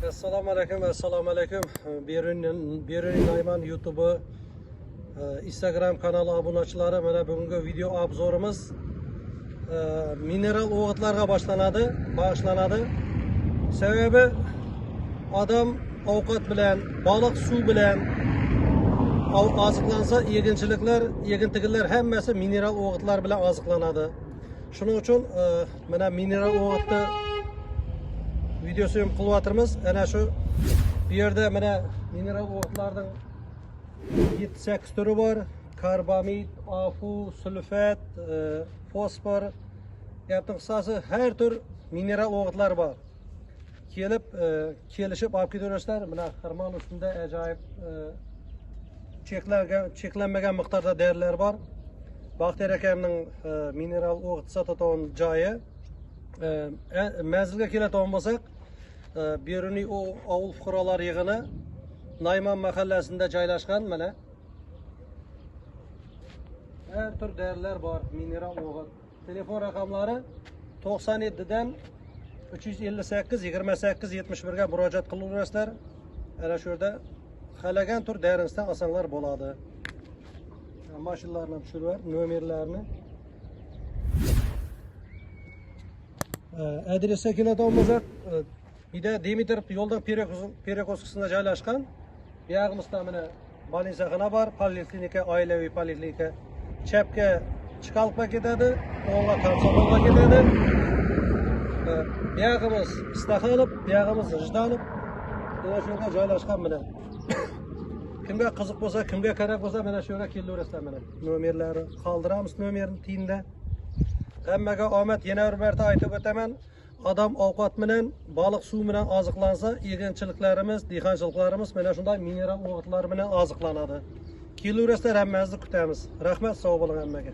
Assalomu alaykum. Berun Nayman YouTube, Instagram kanali obunachilari, mana bugungi video obzorimiz mineral o'g'itlarga bag'ishlanadi. Sababi odam ovqat bilan, baliq suv bilan oziqlansa, yegintigilar hammasi mineral o'g'itlar bilan oziqlanadi. Shuning uchun mana mineral o'g'itni videosu ham qilyapmiz. Ana shu bu yerda mana mineral o'g'itlarning 7-8 turi bor. Karbamid, afu, sulfat, fosfor, gapning qisqasi har tur mineral o'g'itlar bor. Kelishib olib ketaverasizlar. Mana xirmon ustida ajoyib cheklanmagan miqdorda dorilar bor. Baxtiyor akamning mineral o'g'it sotadigan joyi. Manzilga keladigan bo'lsak, Beruniy ovul fuqarolar yig'ini Nayman mahallasida joylashgan. Mana har tur dorilar bor, mineral o'g'it. Telefon raqamlari 97 dan 358 28 71 ga murojaat qilaverasizlar. Ana shu yerda xalagan tur darinizdan olsanglar bo'ladi. Mashinalarni tushirib, nomerlarini adresga keladigan bo'lsak, bitta Dimitrov yo'ldan Perekovskisida joylashgan. Bu yog'imizda mana больницахона bor, poliklinika, oilaviy poliklinika. Chapga Chiqalqqa ketadi, o'ngga Komsomolga ketadi. Bu yog'imiz Istaxonov, bu yog'imiz G'ijdanov. Mana shu yerga joylashgan mana. Kimga qiziq bo'lsa, kimga kerak bo'lsa, mana shu yerga kelaverasizlar. Mana nomerlari qoldiramiz, nomerni tiyinda. Hammaga omad. Yana bir marta aytib o'taman. Odam ovqat bilan, baliq suv bilan oziqlansa, yeginchiliklarimiz, dehqonchiliklarimiz mana shunday mineral o'g'itlar bilan oziqlanadi. Kelaverasizlar, hammamizni kutamiz. Rahmat, sog' bo'ling hammaga.